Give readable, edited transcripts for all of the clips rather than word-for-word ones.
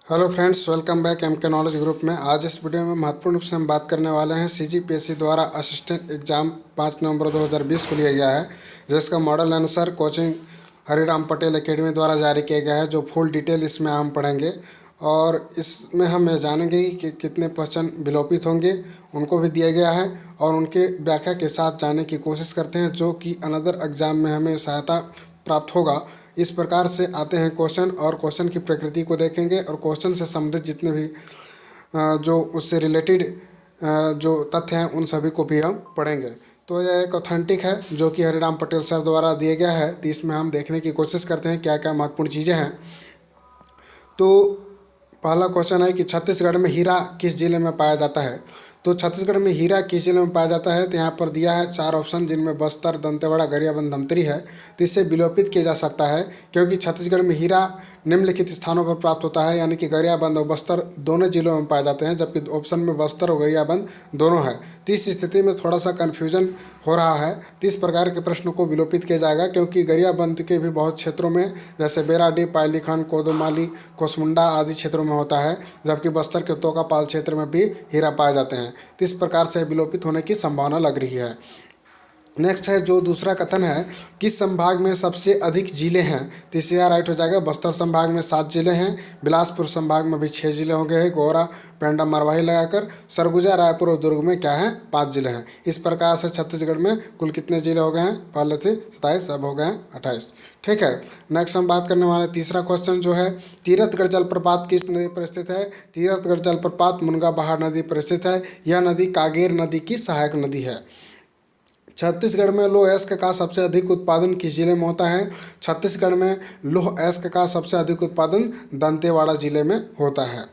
Hello friends, welcome back M K knowledge group में। आज इस वीडियो में महत्वपूर्ण रूप से हम बात करने वाले हैं सीजीपीएससी द्वारा असिस्टेंट एग्जाम 5 नवंबर 2020 को लिया गया है, जिसका मॉडल अनुसार कोचिंग हरिराम पटेल एकेडमी द्वारा जारी किया गया है। जो फुल डिटेल इसमें हम पढ़ेंगे और इसमें हम ये जानेंगे कि कितने क्वेश्चन विलोपित होंगे, उनको भी दिया गया है और उनके व्याख्या के साथ जानने की कोशिश करते हैं, जो कि अनदर एग्जाम में हमें सहायता प्राप्त होगा। इस प्रकार से आते हैं क्वेश्चन और क्वेश्चन की प्रकृति को देखेंगे और क्वेश्चन से संबंधित जितने भी जो उससे रिलेटेड जो तथ्य हैं उन सभी को भी हम पढ़ेंगे। तो यह एक ऑथेंटिक है जो कि हरिराम पटेल सर द्वारा दिया गया है। तो इसमें हम देखने की कोशिश करते हैं क्या क्या महत्वपूर्ण चीज़ें हैं। तो पहला क्वेश्चन है कि छत्तीसगढ़ में हीरा किस जिले में पाया जाता है। तो छत्तीसगढ़ में हीरा किस जिले में पाया जाता है, तो यहाँ पर दिया है 4 ऑप्शन, जिनमें बस्तर, दंतेवाड़ा, गरियाबंद, धमतरी है। तो इससे विलोपित किया जा सकता है क्योंकि छत्तीसगढ़ में हीरा निम्नलिखित स्थानों पर प्राप्त होता है, यानी कि गरियाबंद और बस्तर दोनों जिलों में पाए जाते हैं, जबकि ऑप्शन में बस्तर और गरियाबंद दोनों है। तो इस स्थिति में थोड़ा सा कन्फ्यूजन हो रहा है। तो इस प्रकार के प्रश्नों को विलोपित किया जाएगा क्योंकि गरियाबंद के भी बहुत क्षेत्रों में, जैसे बेराडीह, पायलीखंड, कोदोमाली, कोसमुंडा आदि क्षेत्रों में होता है, जबकि बस्तर के तोकापाल क्षेत्र में भी हीरा पाए जाते हैं। तो इस प्रकार से विलोपित होने की संभावना लग रही है। नेक्स्ट है जो दूसरा कथन है, किस संभाग में सबसे अधिक जिले हैं। तो इससे यहाँ राइट हो जाएगा, बस्तर संभाग में 7 जिले हैं, बिलासपुर संभाग में भी 6 जिले होंगे, गोरा, पेंडा, मरवाही लगाकर। सरगुजा, रायपुर और दुर्ग में क्या है, 5 जिले हैं। इस प्रकार से छत्तीसगढ़ में कुल कितने जिले हो गए हैं, पहले थे 27, अब हो गए हैं 28। ठीक है। नेक्स्ट हम बात करने वाले तीसरा क्वेश्चन जो है, तीरथगढ़ जलप्रपात किस नदी पर स्थित है। तीरथगढ़ जलप्रपात मुनगा बहार नदी पर स्थित है। यह नदी कागेर नदी की सहायक नदी है। छत्तीसगढ़ में लौह अयस्क का सबसे अधिक उत्पादन किस जिले में होता है। छत्तीसगढ़ में लौह अयस्क का सबसे अधिक उत्पादन दंतेवाड़ा जिले में होता है।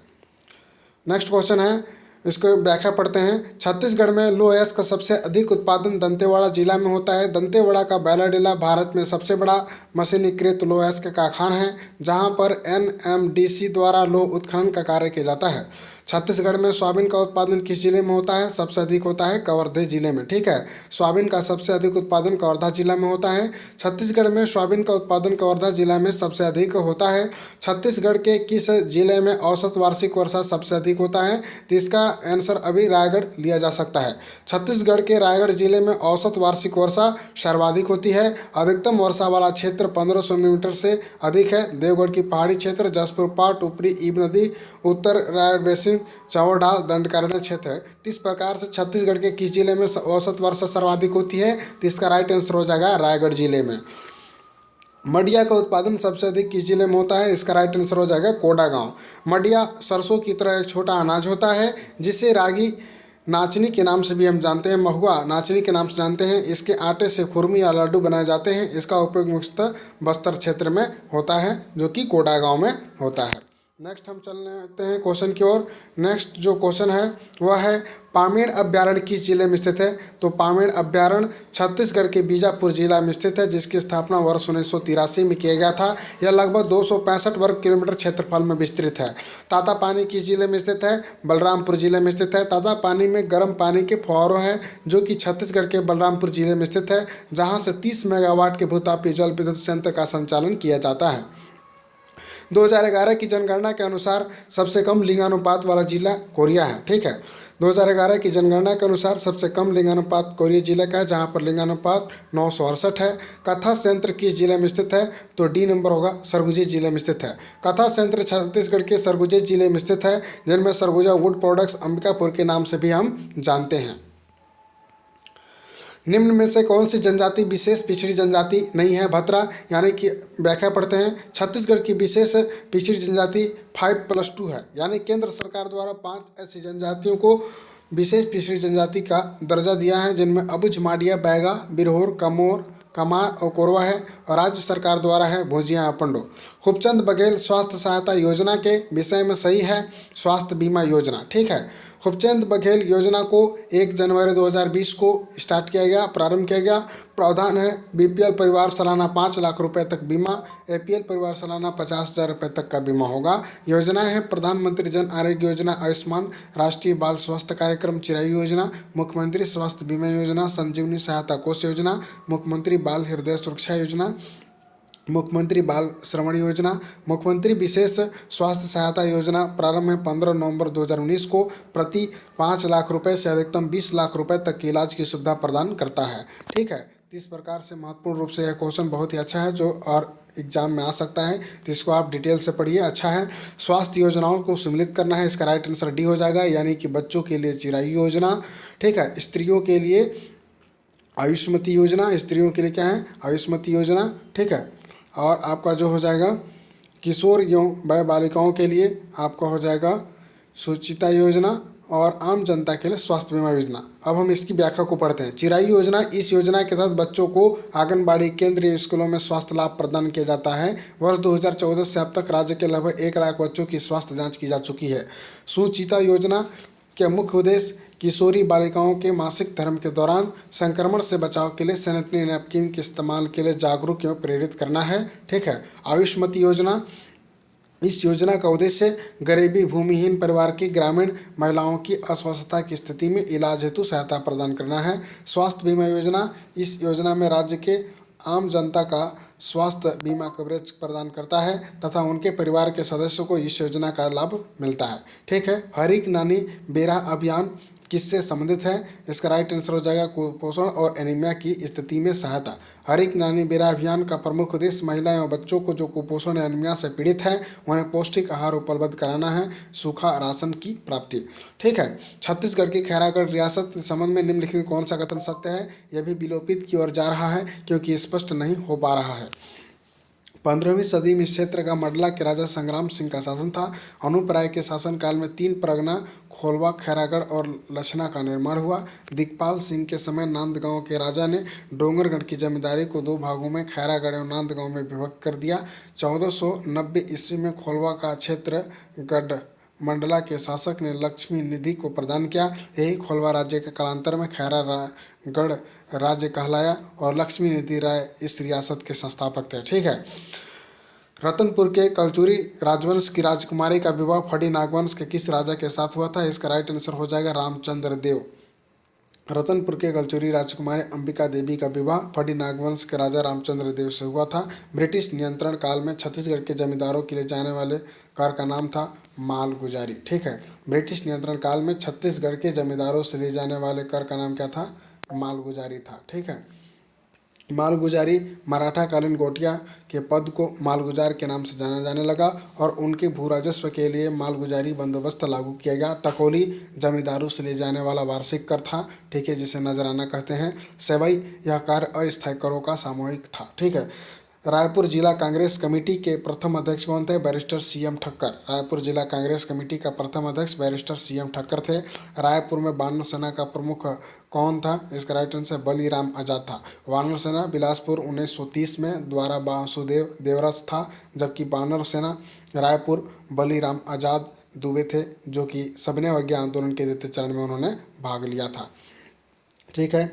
नेक्स्ट क्वेश्चन है, इसको व्याख्या पढ़ते हैं। छत्तीसगढ़ में लौह अयस्क का सबसे अधिक उत्पादन दंतेवाड़ा जिला में होता है। दंतेवाड़ा का बैलाडीला भारत में सबसे बड़ा मशीनीकृत लौह अयस्क कारखाना है, जहां पर एनएमडीसी द्वारा लौह उत्खनन का कार्य किया जाता है। छत्तीसगढ़ में सोयाबीन का उत्पादन किस जिले में होता है, सबसे अधिक होता है कवर्धा जिले में। ठीक है, सोयाबीन का सबसे अधिक उत्पादन कवर्धा जिला में होता है। छत्तीसगढ़ में सोयाबीन का उत्पादन कवर्धा जिला में सबसे अधिक होता है। छत्तीसगढ़ के किस जिले में औसत वार्षिक वर्षा सबसे अधिक होता है, तो इसका आंसर अभी रायगढ़ लिया जा सकता है। छत्तीसगढ़ के रायगढ़ जिले में औसत वार्षिक वर्षा सर्वाधिक होती है। अधिकतम वर्षा वाला क्षेत्र 1500 मिलीमीटर से अधिक है। देवगढ़ की पहाड़ी क्षेत्र, जसपुर पाट, ऊपरी ईब नदी, उत्तर रायगढ़ बेसिन, चावरढाल, दंडकारण्य क्षेत्र है। इस प्रकार से छत्तीसगढ़ के किस जिले में औसत वर्षा सर्वाधिक होती है, तो इसका राइट आंसर हो जाएगा रायगढ़ जिले में। मडिया का उत्पादन सबसे अधिक किस जिले में होता है, इसका राइट आंसर हो जाएगा कोडागांव। मडिया सरसों की तरह एक छोटा अनाज होता है, जिसे रागी नाचनी के नाम से भी हम जानते हैं, महुआ नाचनी के नाम से जानते हैं। इसके आटे से खुरमी या लड्डू बनाए जाते हैं। इसका उपयोग मुख्यतः बस्तर क्षेत्र में होता है, जो कि कोडागांव में होता है। नेक्स्ट हम चलने लगते हैं क्वेश्चन की ओर। नेक्स्ट जो क्वेश्चन है वह है, पामेड़ अभ्यारण्य किस जिले में स्थित है। तो पामेड़ अभ्यारण्य छत्तीसगढ़ के बीजापुर जिला में स्थित है, जिसकी स्थापना वर्ष 1983 में किया गया था। यह लगभग 265 वर्ग किलोमीटर क्षेत्रफल में विस्तृत है। तातापानी किस जिले में स्थित है, बलरामपुर जिले में स्थित है। तातापानी में गर्म पानी के फुहारों हैं, जो कि छत्तीसगढ़ के बलरामपुर जिले में स्थित है, जहाँ से 30 मेगावाट के भूतापीय जल विद्युत संयंत्र का संचालन किया जाता है। 2011 की जनगणना के अनुसार सबसे कम लिंगानुपात वाला जिला कोरिया है। ठीक है, 2011 की जनगणना के अनुसार सबसे कम लिंगानुपात कोरिया जिले का है, जहां पर लिंगानुपात 968 है। कथा संयंत्र किस जिले में स्थित है, तो डी नंबर होगा, सरगुजा जिले में स्थित है। कथा संयंत्र छत्तीसगढ़ के सरगुजा जिले में स्थित है, जिनमें सरगुजा वुड प्रोडक्ट्स अंबिकापुर के नाम से भी हम जानते हैं। निम्न में से कौन सी जनजाति विशेष पिछड़ी जनजाति नहीं है, भतरा। यानी कि व्याख्या पढ़ते हैं, छत्तीसगढ़ की विशेष पिछड़ी जनजाति 5+2 है, यानी केंद्र सरकार द्वारा 5 ऐसी जनजातियों को विशेष पिछड़ी जनजाति का दर्जा दिया है, जिनमें अबुझ, माडिया, बैगा, बिरहोर, कमोर, कमार और कोरवा है, और राज्य सरकार द्वारा है भोजिया, पंडो। खूबचंद बघेल स्वास्थ्य सहायता योजना के विषय में सही है स्वास्थ्य बीमा योजना। ठीक है, खूबचंद बघेल योजना को 1 जनवरी 2020 को स्टार्ट किया गया, प्रारंभ किया गया। प्रावधान है, बीपीएल परिवार सालाना 5 लाख रुपए तक बीमा, एपीएल परिवार सालाना 50,000 रुपये तक का बीमा होगा। योजनाएं हैं, प्रधानमंत्री जन आरोग्य योजना, आयुष्मान, राष्ट्रीय बाल स्वास्थ्य कार्यक्रम, चिरायु योजना, मुख्यमंत्री स्वास्थ्य बीमा योजना, संजीवनी सहायता कोष योजना, मुख्यमंत्री बाल हृदय सुरक्षा योजना, मुख्यमंत्री बाल श्रवण योजना, मुख्यमंत्री विशेष स्वास्थ्य सहायता योजना प्रारंभ है 15 नवंबर 2019 को, प्रति 5 लाख रुपए से अधिकतम 20 लाख रुपए तक की इलाज की सुविधा प्रदान करता है। ठीक है, तो इस प्रकार से महत्वपूर्ण रूप से यह क्वेश्चन बहुत ही अच्छा है जो और एग्जाम में आ सकता है, तो इसको आप डिटेल से पढ़िए। अच्छा है, स्वास्थ्य योजनाओं को सम्मिलित करना है, इसका राइट आंसर डी हो जाएगा, यानी कि बच्चों के लिए चिरायु योजना, ठीक है, स्त्रियों के लिए आयुष्मती योजना, स्त्रियों के लिए क्या है आयुष्मती योजना, ठीक है, और आपका जो हो जाएगा किशोर एवं वय बालिकाओं के लिए आपका हो जाएगा सुचिता योजना, और आम जनता के लिए स्वास्थ्य बीमा योजना। अब हम इसकी व्याख्या को पढ़ते हैं। चिरायु योजना, इस योजना के तहत बच्चों को आंगनबाड़ी केंद्रीय स्कूलों में स्वास्थ्य लाभ प्रदान किया जाता है। वर्ष 2014 से अब तक राज्य के लगभग 1 लाख बच्चों की स्वास्थ्य जांच की जा चुकी है। सुचिता योजना के मुख्य उद्देश्य किशोरी बालिकाओं के मासिक धर्म के दौरान संक्रमण से बचाव के लिए सैनिटरी नैपकिन के इस्तेमाल के लिए जागरूक एवं प्रेरित करना है। ठीक है, आयुष्मती योजना, इस योजना का उद्देश्य गरीबी भूमिहीन परिवार की ग्रामीण महिलाओं की अस्वस्थता की स्थिति में इलाज हेतु सहायता प्रदान करना है। स्वास्थ्य बीमा योजना, इस योजना में राज्य के आम जनता का स्वास्थ्य बीमा कवरेज प्रदान करता है तथा उनके परिवार के सदस्यों को इस योजना का लाभ मिलता है। ठीक है, हर एक नानी बेरा अभियान किससे संबंधित है? इसका राइट आंसर हो जाएगा कुपोषण और एनीमिया की स्थिति में सहायता। हर एक नानी बेरा अभियान का प्रमुख उद्देश्य महिला एवं बच्चों को जो कुपोषण या एनीमिया से पीड़ित है उन्हें पौष्टिक आहार उपलब्ध कराना है, सूखा राशन की प्राप्ति। ठीक है, छत्तीसगढ़ की खैरागढ़ रियासत के संबंध में निम्नलिखित में कौन सा कथन सत्य है? यह भी विलोपित की ओर जा रहा है क्योंकि स्पष्ट नहीं हो पा रहा है। 15वीं सदी में इस क्षेत्र का मंडला के राजा संग्राम सिंह का शासन था। अनुपराय के शासनकाल में 3 परगना खोलवा, खैरागढ़ और लछना का निर्माण हुआ। दिगपाल सिंह के समय नांदगांव के राजा ने डोंगरगढ़ की जमींदारी को 2 भागों में खैरागढ़ और नांदगांव में विभक्त कर दिया। 1490 ईस्वी में खोलवा का क्षेत्र गढ़ मंडला के शासक ने लक्ष्मी निधि को प्रदान किया। यही खोलवा राज्य के कालांतर में खैरागढ़ राज्य कहलाया और लक्ष्मी निधि राय इस रियासत के संस्थापक थे। ठीक है, रतनपुर के कलचुरी राजवंश की राजकुमारी का विवाह फडी नागवंश के किस राजा के साथ हुआ था? इसका राइट आंसर हो जाएगा रामचंद्र देव। रतनपुर के कलचुरी राजकुमारी अंबिका देवी का विवाह फडी नागवंश के राजा रामचंद्र देव से हुआ था। ब्रिटिश नियंत्रण काल में छत्तीसगढ़ के जमींदारों के लिए जाने वाले कर का नाम था मालगुजारी। ठीक है, ब्रिटिश नियंत्रण काल में छत्तीसगढ़ के जमींदारों से लिए जाने वाले कर का नाम क्या था? मालगुजारी था। ठीक है, मालगुजारी मराठा कालीन गोटिया के पद को मालगुजार के नाम से जाना जाने लगा और उनके भू राजस्व के लिए मालगुजारी बंदोबस्त लागू किया गया। टकोली जमींदारों से लिए जाने वाला वार्षिक कर था। ठीक है, जिसे नजराना कहते हैं। सेवई, यह कार्य अस्थायी करों का सामूहिक था। ठीक है, रायपुर जिला कांग्रेस कमेटी के प्रथम अध्यक्ष कौन थे? Barrister CM Thakkar. रायपुर जिला कांग्रेस कमेटी का प्रथम अध्यक्ष बैरिस्टर सीएम ठक्कर थे। रायपुर में वानर सेना का प्रमुख कौन था? इसका राइट आंसर बलीराम आजाद था। वानर सेना बिलासपुर 1930 में द्वारा वासुदेव देवरस था, जबकि वानर सेना रायपुर बलीराम आजाद दुबे थे, जो कि सविनय अवज्ञा आंदोलन के द्वितीय चरण में उन्होंने भाग लिया था। ठीक है,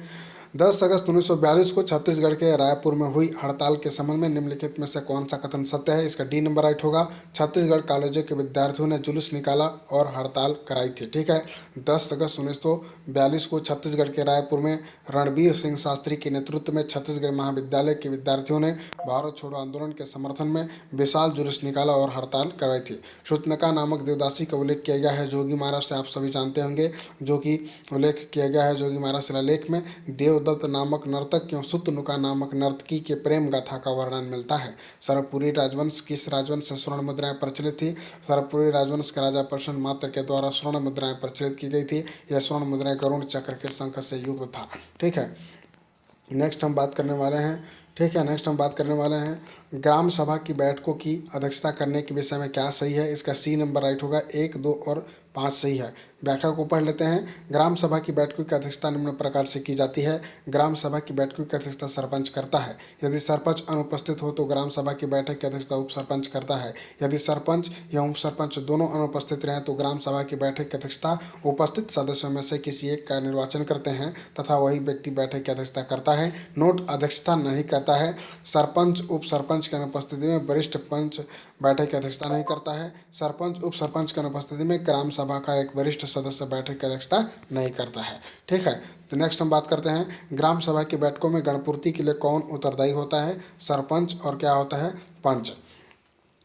10 अगस्त 1942 को छत्तीसगढ़ के रायपुर में हुई हड़ताल के संबंध में निम्नलिखित में से कौन सा कथन सत्य है? इसका डी नंबर राइट होगा। छत्तीसगढ़ कॉलेजों के विद्यार्थियों ने जुलूस निकाला और हड़ताल कराई थी। ठीक है, 10 अगस्त 1942 को छत्तीसगढ़ के रायपुर में रणबीर सिंह शास्त्री के नेतृत्व में छत्तीसगढ़ महाविद्यालय के विद्यार्थियों ने भारत छोड़ो आंदोलन के समर्थन में विशाल जुलूस निकाला और हड़ताल कराई थी। शुतनका नामक देवदासी का उल्लेख किया गया है जोगी महाराज से, आप सभी जानते होंगे, जो कि उल्लेख किया गया है जोगी महाराज शिलालेख में। देवदत्त नामक नर्तक क्यों शुतनुका नामक नर्तकी के प्रेम गाथा का वर्णन मिलता है। सरपुरी राजवंश किस राजवंश से स्वर्ण मुद्राएं प्रचलित थी? सरपुरी राजवंश के राजा प्रसन्न मात्र के द्वारा स्वर्ण मुद्राएं प्रचलित की गई थी। यह स्वर्ण मुद्राएं गरुड़ चक्र के शंख से युक्त था। ठीक है, नेक्स्ट हम बात करने वाले हैं। ठीक है, नेक्स्ट हम बात करने वाले हैं ग्राम सभा की बैठकों की अध्यक्षता करने के विषय में क्या सही है? इसका सी नंबर राइट होगा। 1, 2 और 5 सही है। व्याख्या को पढ़ लेते हैं। ग्राम सभा की बैठकों की अध्यक्षता निम्न प्रकार से की जाती है। ग्राम सभा की बैठकों की अध्यक्षता सरपंच करता है। यदि सरपंच अनुपस्थित हो तो ग्राम सभा की बैठक की अध्यक्षता उप सरपंच करता है। यदि सरपंच या उप सरपंच दोनों अनुपस्थित रहें तो ग्राम सभा की बैठक की अध्यक्षता उपस्थित सदस्यों में से किसी एक का निर्वाचन करते हैं तथा वही व्यक्ति बैठक की अध्यक्षता करता है। नोट, अध्यक्षता नहीं करता है। सरपंच उप सरपंच पंच की अनुपस्थिति में वरिष्ठ पंच बैठक की अध्यक्षता नहीं करता है। सरपंच उप सरपंच की अनुपस्थिति में ग्राम सभा का एक वरिष्ठ सदस्य बैठक की अध्यक्षता नहीं करता है। ठीक है, तो नेक्स्ट हम बात करते हैं ग्राम सभा की बैठकों में गणपूर्ति के लिए कौन उत्तरदायी होता है? सरपंच और क्या होता है? पंच।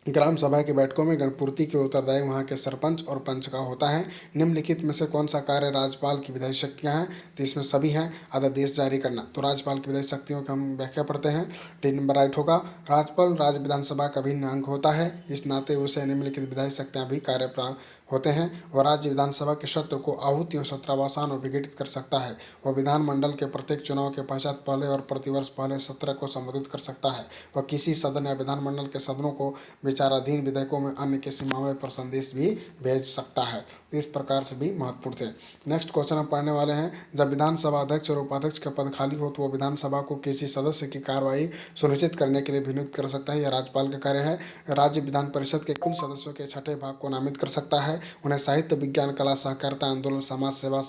ग्राम सभा की बैठकों में गणपूर्ति के उत्तरदायी वहाँ के सरपंच और पंच का होता है। निम्नलिखित में से कौन सा कार्य राज्यपाल की विधायी शक्तियाँ हैं? तो इसमें सभी हैं। अध्यादेश जारी करना, तो राज्यपाल की विधायी शक्तियों की हम व्याख्या पढ़ते हैं। डी नंबर राइट होगा। राज्यपाल राज्य विधानसभा का भिन्न अंग होता है, इस नाते उसे निम्नलिखित विधायी शक्तियाँ भी कार्य होते हैं। वह राज्य विधानसभा के सत्र को आहूति और सत्रावसान और विघटित कर सकता है। वह विधानमंडल के प्रत्येक चुनाव के पश्चात पहले और प्रतिवर्ष पहले सत्र को संबोधित कर सकता है। वह किसी सदन या विधानमंडल के सदनों को विचाराधीन विधेयकों में अन्य किसी मामले पर संदेश भी भेज सकता है। तो इस प्रकार से भी महत्वपूर्ण थे। नेक्स्ट क्वेश्चन हम पढ़ने वाले हैं। जब विधानसभा अध्यक्ष और उपाध्यक्ष का पद खाली हो तो वह विधानसभा को किसी सदस्य की कार्रवाई सुनिश्चित करने के लिए भी नियुक्त कर सकता है। यह राज्यपाल का कार्य है। राज्य विधान परिषद के कुल सदस्यों के छठे भाग को नामित कर सकता है। उन्हें साहित्य, विज्ञान, कला, सहकारिता, आंदोलन, समाज सेवा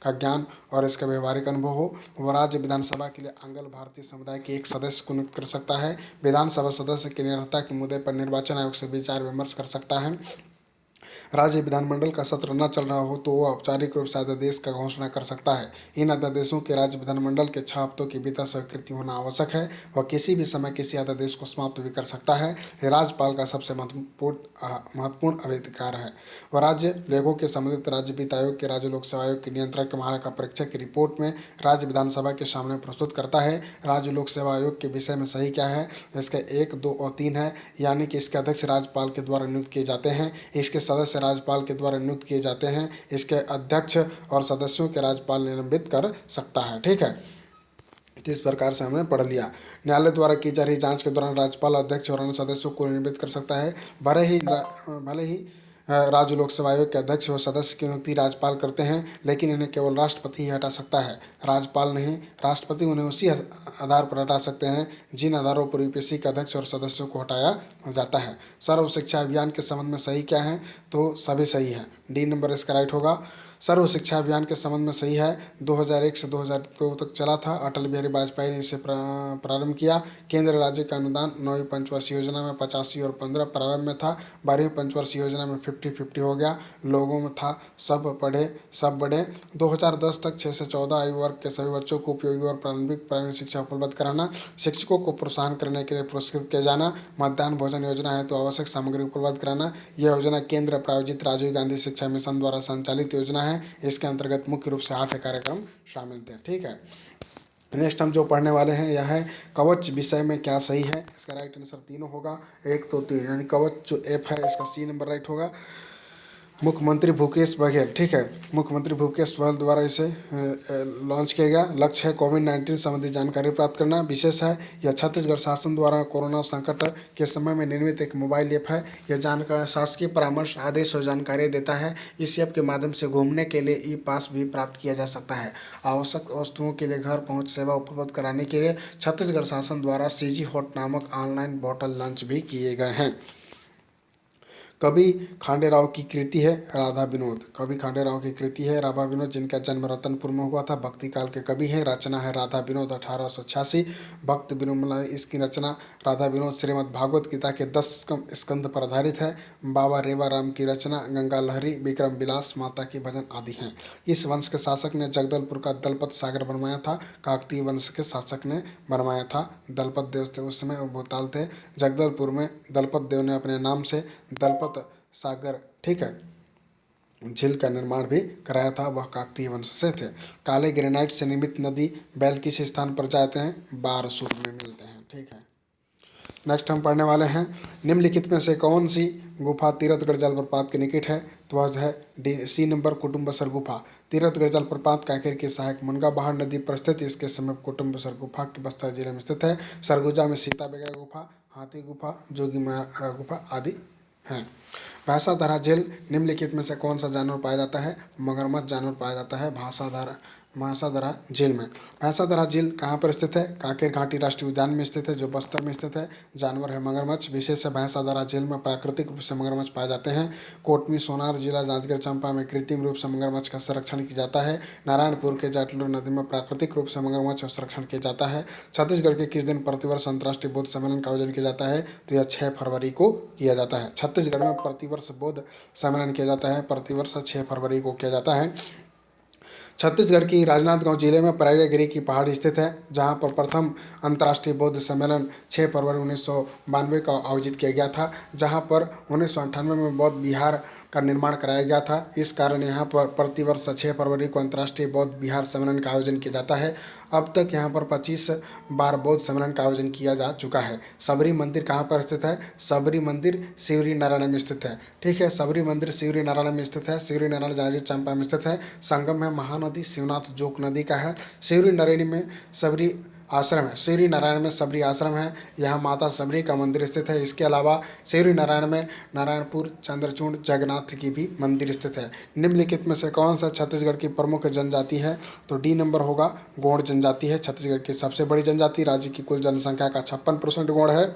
का ज्ञान और इसका व्यवहारिक अनुभव हो। वह राज्य विधानसभा के लिए आंग्ल भारतीय समुदाय के एक सदस्य को नियुक्त कर सकता है। विधानसभा सदस्य की निरर्हता के मुद्दे पर निर्वाचन आयोग से विचार विमर्श कर सकता है। राज्य विधानमंडल का सत्र न चल रहा हो तो वह औपचारिक रूप से अध्यादेश का घोषणा कर सकता है। इन अध्यादेशों के राज्य विधानमंडल के 6 हफ्तों के भीतर स्वीकृति होना आवश्यक है। वह किसी भी समय किसी अध्यादेश को समाप्त भी कर सकता है। यह राज्यपाल का सबसे महत्वपूर्ण अधिकार है। वह राज्य लेखों के संबंधित राज्य वित्त आयोग के, राज्य लोक सेवा आयोग के, नियंत्रक के, महालेखा परीक्षक की रिपोर्ट में राज्य विधानसभा के सामने प्रस्तुत करता है। राज्य लोक सेवा आयोग के विषय में सही क्या है? इसके 1, 2 और 3 है, यानी कि इसके अध्यक्ष राज्यपाल के द्वारा नियुक्त किए जाते हैं। इसके सदस्य राज्यपाल के द्वारा नियुक्त किए जाते हैं। इसके अध्यक्ष और सदस्यों के राज्यपाल निलंबित कर सकता है। ठीक है, तो इस प्रकार से हमने पढ़ लिया। न्यायालय द्वारा की जा रही जांच के दौरान राज्यपाल अध्यक्ष और अन्य सदस्यों को निलंबित कर सकता है। भले ही राज्य लोक सेवा आयोग के अध्यक्ष व सदस्य की नियुक्ति राज्यपाल करते हैं, लेकिन इन्हें केवल राष्ट्रपति ही हटा सकता है, राज्यपाल नहीं। राष्ट्रपति उन्हें उसी आधार पर हटा सकते हैं जिन आधारों पर यूपीएससी के अध्यक्ष और सदस्यों को हटाया जाता है। सर्व शिक्षा अभियान के संबंध में सही क्या है? तो सभी सही है। डी नंबर इसका राइट होगा। सर्व शिक्षा अभियान के संबंध में सही है। 2001 से 2002 तक चला था। अटल बिहारी वाजपेयी ने इसे प्रारंभ किया। केंद्र राज्य का अनुदान 9वीं पंचवर्षीय योजना में 85 और 15 प्रारंभ में था। 12वीं पंचवर्षीय योजना में 50-50 हो गया। लोगों में था सब पढ़े सब बढ़े। 2010 तक 6 से 14 आयु वर्ग के सभी बच्चों को उपयोगी और प्रारंभिक प्राइमरी शिक्षा उपलब्ध कराना। शिक्षकों को प्रोत्साहन करने के लिए पुरस्कृत किया जाना। मध्याह्न भोजन योजना है तो आवश्यक सामग्री उपलब्ध कराना। यह योजना केंद्र प्रायोजित राजीव गांधी शिक्षा मिशन द्वारा संचालित योजना है। इसके अंतर्गत मुख्य रूप से 8 कार्यक्रम शामिल थे। ठीक है, नेक्स्ट हम जो पढ़ने वाले हैं यह है कवच विषय में क्या सही है? इसका राइट आंसर तीनों होगा, 1, 2, 3, यानी कवच जो एफ है इसका सी नंबर राइट होगा। मुख्यमंत्री भूपेश बघेल, ठीक है, मुख्यमंत्री भूपेश बघेल द्वारा इसे लॉन्च किया गया। लक्ष्य है कोविड-19 संबंधी जानकारी प्राप्त करना। विशेष है यह छत्तीसगढ़ शासन द्वारा कोरोना संकट के समय में निर्मित एक मोबाइल ऐप है। यह जानकारी शासकीय परामर्श, आदेश और जानकारी देता है। इस ऐप के माध्यम से घूमने के लिए ई पास भी प्राप्त किया जा सकता है। आवश्यक वस्तुओं के लिए घर पहुँच सेवा उपलब्ध कराने के लिए छत्तीसगढ़ शासन द्वारा सीजी हॉट नामक ऑनलाइन पोर्टल लॉन्च भी किए गए हैं। कवि खांडेराव की कृति है राधा विनोद। कवि खांडेराव की कृति है राधा विनोद, जिनका जन्म रतनपुर में हुआ था। भक्ति काल के कवि हैं। रचना है राधा विनोद 1886। भक्त विनोद, इसकी रचना राधा विनोद श्रीमद् भागवत गीता के 10 स्कंद पर आधारित है। बाबा रेवा राम की रचना गंगा लहरी, विक्रम विलास, माता के भजन आदि हैं। इस वंश के शासक ने जगदलपुर का दलपत सागर बनवाया था। काकतीय वंश के शासक ने बनवाया था। दलपत देव थे उस समय, भूताल थे। जगदलपुर में दलपत देव ने अपने नाम से दलपत सागर, ठीक है, झील का निर्माण भी कराया था। वह काकतीय वंश से थे। काले ग्रेनाइट से निर्मित नदी बैल किस स्थान पर जाते हैं? बारसूर में मिलते हैं। ठीक है, नेक्स्ट हम पढ़ने वाले हैं निम्नलिखित में से कौन सी गुफा तीरथगढ़ जलप्रपात के निकट है? तो वह है सी नंबर कुटुम्बसर गुफा। तीरथगढ़ जलप्रपात कांकेर की सहायक मुनगा बहार नदी पर स्थित इसके समीप कुटुम्बसर गुफा के बस्तर जिले में स्थित है। सरगुजा में सीता बेगरा गुफा, हाथी गुफा, जोगी मारा गुफा आदि हैं। भाषाधारा झील निम्नलिखित में से कौन सा जानवर पाया जाता है? मगरमच्छ जानवर पाया जाता है भाषाधारा महासादरा झील में। महासादरा झील कहाँ पर स्थित है? कांकेर घाटी राष्ट्रीय उद्यान में स्थित है, जो बस्तर में स्थित है। जानवर है मगरमच्छ। विशेष है महासादरा झील में प्राकृतिक रूप से मगरमच्छ पाए जाते हैं। कोटमी, सोनार जिला, जांजगीर चंपा में कृत्रिम रूप से मगरमच्छ का संरक्षण किया जाता है। नारायणपुर के जाटलू नदी में प्राकृतिक रूप से मगरमच्छ का संरक्षण किया जाता है। छत्तीसगढ़ के किस दिन प्रतिवर्ष अंतर्राष्ट्रीय बौद्ध सम्मेलन का आयोजन किया जाता है? तो यह 6 फरवरी को किया जाता है। छत्तीसगढ़ में प्रतिवर्ष बौद्ध सम्मेलन किया जाता है, प्रतिवर्ष 6 फरवरी को किया जाता है। छत्तीसगढ़ की राजनांदगांव जिले में प्रयागगिरी की पहाड़ी स्थित है, जहां पर प्रथम अंतर्राष्ट्रीय बौद्ध सम्मेलन 6 फरवरी 1992 का आयोजित किया गया था, जहां पर 1998 में बौद्ध विहार का निर्माण कराया गया था। इस कारण यहाँ पर प्रतिवर्ष 6 फरवरी को अंतर्राष्ट्रीय बौद्ध विहार सम्मेलन का आयोजन किया जाता है। अब तक यहाँ पर 25 बार बौद्ध सम्मेलन का आयोजन किया जा चुका है। सबरी मंदिर कहाँ पर स्थित है? सबरी मंदिर सिवरी नारायण में स्थित है। ठीक है, सबरी मंदिर सिवरी नारायण में स्थित है। सिवरी नारायण जांजगीर चंपा में स्थित है। संगम है महानदी शिवनाथ जोक नदी का है। सिवरी नारायणी में सबरी आश्रम है। सिवरी नारायण में सबरी आश्रम है। यहाँ माता सबरी का मंदिर स्थित है। इसके अलावा सिवरी नारायण में नारायणपुर चंद्रचूड़ जगन्नाथ की भी मंदिर स्थित है। निम्नलिखित में से कौन सा छत्तीसगढ़ की प्रमुख जनजाति है? तो डी नंबर होगा, गोंड जनजाति है। छत्तीसगढ़ की सबसे बड़ी जनजाति, राज्य की कुल जनसंख्या का 56% गोंड है।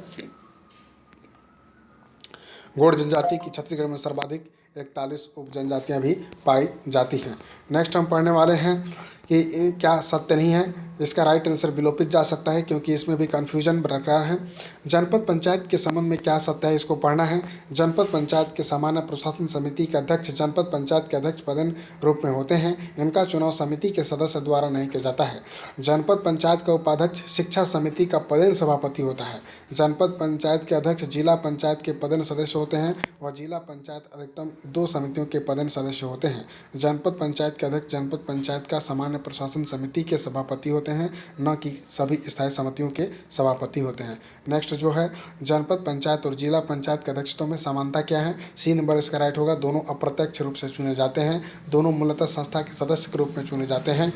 गोंड जनजाति की छत्तीसगढ़ में सर्वाधिक 41 उप जनजातियाँ भी पाई जाती हैं। नेक्स्ट हम पढ़ने वाले हैं कि क्या सत्य नहीं है। इसका राइट आंसर विलोपित जा सकता है, क्योंकि इसमें भी कन्फ्यूजन बरकरार है। जनपद पंचायत के संबंध में क्या सत्य है, इसको पढ़ना है। जनपद पंचायत के सामान्य प्रशासन समिति के अध्यक्ष जनपद पंचायत के अध्यक्ष पदेन रूप में होते हैं। इनका चुनाव समिति के सदस्य द्वारा नहीं किया जाता है। जनपद पंचायत का उपाध्यक्ष शिक्षा समिति का पदेन सभापति होता है। जनपद पंचायत के अध्यक्ष जिला पंचायत के पदेन सदस्य होते हैं, और जिला पंचायत अधिकतम 2 समितियों के पदेन सदस्य होते हैं। जनपद पंचायत के अध्यक्ष जनपद पंचायत का सामान्य प्रशासन समिति के सभापति होते हैं, न कि सभी स्थायी समितियों के सभापति होते हैं। नेक्स्ट जो है, जनपद पंचायत और जिला पंचायत के अध्यक्षों में समानता क्या है? सी नंबर इसका राइट होगा। दोनों अप्रत्यक्ष रूप से चुने जाते हैं। दोनों मूलतः संस्था के सदस्य के रूप में चुने जाते हैं।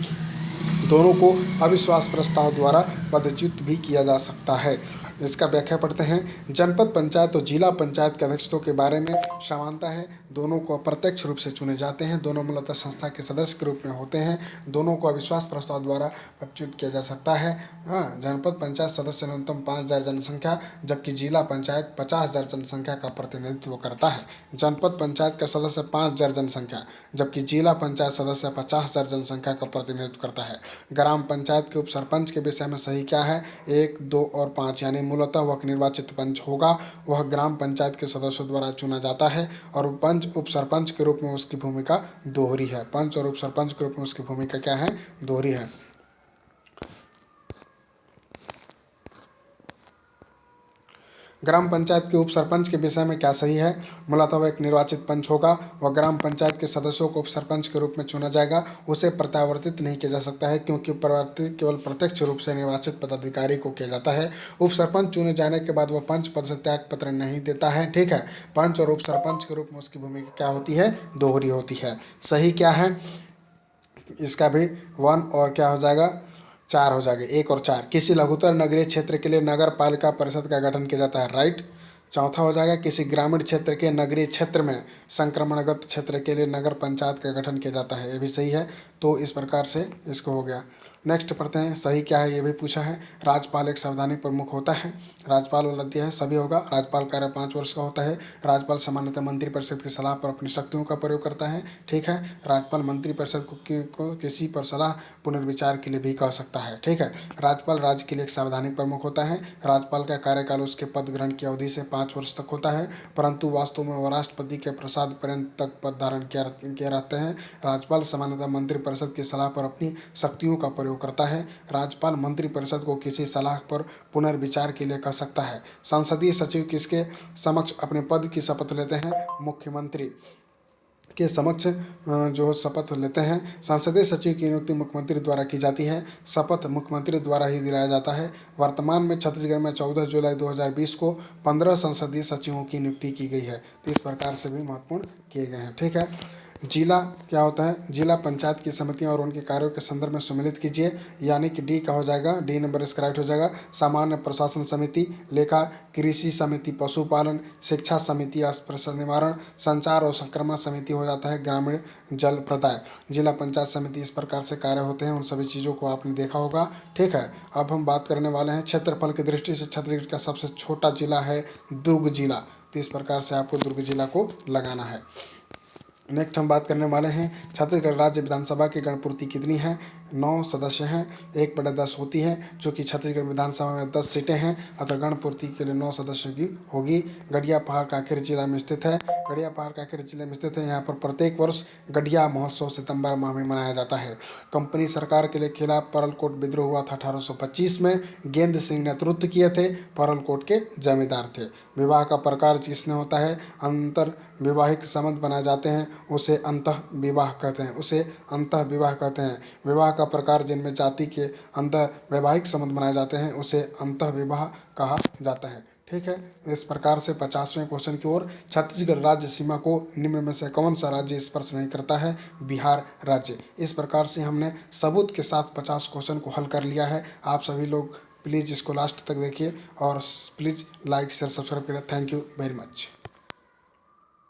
दोनों को अविश्वास प्रस्ताव द्वारा पदच्युत भी किया जा सकता है। इसका व्याख्या पढ़ते हैं। जनपद पंचायत और जिला पंचायत के अध्यक्षों के बारे में समानता है। दोनों को अप्रत्यक्ष रूप से चुने जाते हैं। दोनों मूलतः संस्था के सदस्य के रूप में होते हैं। दोनों को अविश्वास प्रस्ताव द्वारा पदच्युत किया जा सकता है। जनपद पंचायत सदस्य न्यूनतम 5000 जनसंख्या, जबकि जिला पंचायत 50,000 जनसंख्या का प्रतिनिधित्व करता है। जनपद पंचायत का सदस्य 5000 जनसंख्या, जबकि जिला पंचायत सदस्य 50,000 जनसंख्या का प्रतिनिधित्व करता है। ग्राम पंचायत के उप सरपंच के विषय में सही क्या है? 1, 2 और 5, यानी मूलतः वह निर्वाचित पंच होगा। वह ग्राम पंचायत के सदस्यों द्वारा चुना जाता है, और पंच उप सरपंच के रूप में उसकी भूमिका दोहरी है। पंच और उप सरपंच के रूप में उसकी भूमिका क्या है? दोहरी है। ग्राम पंचायत के उप सरपंच के विषय में क्या सही है? मूलतः वह एक निर्वाचित पंच होगा। वह ग्राम पंचायत के सदस्यों को उप सरपंच के रूप में चुना जाएगा। उसे प्रत्यावर्तित नहीं किया जा सकता है, क्योंकि परिवर्तित केवल प्रत्यक्ष रूप से निर्वाचित पदाधिकारी को किया जाता है। उप सरपंच चुने जाने के बाद वह पंच पद से त्याग पत्र नहीं देता है। ठीक है, पंच और उप सरपंच के रूप में उसकी भूमिका क्या होती है? दोहरी होती है। सही क्या है? इसका भी 1 और क्या हो जाएगा? 4 हो जाएगा। 1 और 4। किसी लघुतर नगरीय क्षेत्र के लिए नगर पालिका परिषद का गठन किया जाता है। राइट। चौथा हो जाएगा, किसी ग्रामीण क्षेत्र के नगरीय क्षेत्र में संक्रमणगत क्षेत्र के लिए नगर पंचायत का गठन किया जाता है। ये भी सही है। तो इस प्रकार से इसको हो गया। नेक्स्ट पढ़ते हैं, सही क्या है ये भी पूछा है। राज्यपाल एक संवैधानिक प्रमुख होता है। राज्यपाल वाला दिया है, सभी होगा। राज्यपाल कार्य 5 वर्ष का होता है। राज्यपाल सामान्यतः मंत्रिपरिषद की सलाह पर अपनी शक्तियों का प्रयोग करता है। ठीक है, राज्यपाल मंत्रिपरिषद को किसी पर सलाह पुनर्विचार के लिए भी कह सकता है। ठीक है, राज्यपाल राज्य के लिए एक संवैधानिक प्रमुख होता है। राज्यपाल का कार्यकाल उसके पद ग्रहण की अवधि से 5 वर्ष तक होता है, परंतु वास्तव में वह राष्ट्रपति के प्रसाद पर्यंत तक पद धारण किए रहते हैं। राज्यपाल सामान्यतः मंत्रिपरिषद की सलाह पर अपनी शक्तियों का प्रयोग करता है। राज्यपाल मंत्रिपरिषद को किसी सलाह पर पुनर्विचार के लिए कह सकता है। संसदीय सचिव किसके समक्ष अपने पद की शपथ लेते हैं? मुख्यमंत्री के समक्ष जो शपथ लेते हैं। संसदीय सचिव की नियुक्ति मुख्यमंत्री द्वारा की जाती है। शपथ मुख्यमंत्री द्वारा ही दिलाया जाता है। वर्तमान में छत्तीसगढ़ में 14 जुलाई 2020 को 15 संसदीय सचिवों की नियुक्ति की गई है। तो इस प्रकार से भी महत्वपूर्ण किए गए हैं। ठीक है, जिला क्या होता है? जिला पंचायत की समितियां और उनके कार्यों के संदर्भ में सम्मिलित कीजिए, यानी कि डी का हो जाएगा, डी नंबर इसका राइट हो जाएगा। सामान्य प्रशासन समिति, लेखा कृषि समिति पशुपालन, शिक्षा समिति अस्पृश्यता निवारण, संचार और संक्रमण समिति हो जाता है ग्रामीण जल प्रदाय। जिला पंचायत समिति इस प्रकार से कार्य होते हैं, उन सभी चीज़ों को आपने देखा होगा। ठीक है, अब हम बात करने वाले हैं क्षेत्रफल की दृष्टि से छत्तीसगढ़ का सबसे छोटा जिला है दुर्ग जिला। तो इस प्रकार से आपको दुर्ग जिला को लगाना है। नेक्स्ट हम बात करने वाले हैं छत्तीसगढ़ राज्य विधानसभा की गणपूर्ति कितनी है? 9 सदस्य हैं, 1/10 होती है, जो कि छत्तीसगढ़ विधानसभा में 10 सीटें हैं, अतः गणपूर्ति के लिए 9 सदस्यों की होगी। गढ़िया पहाड़ कांकेर जिला में स्थित है। गढ़िया पहाड़ कांकेर जिले में स्थित है। यहाँ पर प्रत्येक वर्ष गढ़िया महोत्सव सितंबर माह में मनाया जाता है। कंपनी सरकार के लिए खिलाफ परलकोट विद्रोह हुआ था 1825 में। गेंद सिंह नेतृत्व किए थे, परलकोट के जमींदार थे। विवाह का प्रकार जिसने होता है अंतर विवाहिक संबंध बनाए जाते हैं उसे अंतः विवाह कहते हैं, उसे अंतः विवाह कहते हैं। विवाह का प्रकार जिनमें जाति के अंतः वैवाहिक संबंध बनाए जाते हैं उसे अंतः विवाह कहा जाता है। ठीक है, इस प्रकार से 50वें क्वेश्चन की ओर। छत्तीसगढ़ राज्य सीमा को निम्न में से कौन सा राज्य स्पर्श नहीं करता है? बिहार राज्य। इस प्रकार से हमने सबूत के साथ 50 क्वेश्चन को हल कर लिया है। आप सभी लोग प्लीज़ इसको लास्ट तक देखिए और प्लीज़ लाइक शेयर सब्सक्राइब करें। Thank you very much.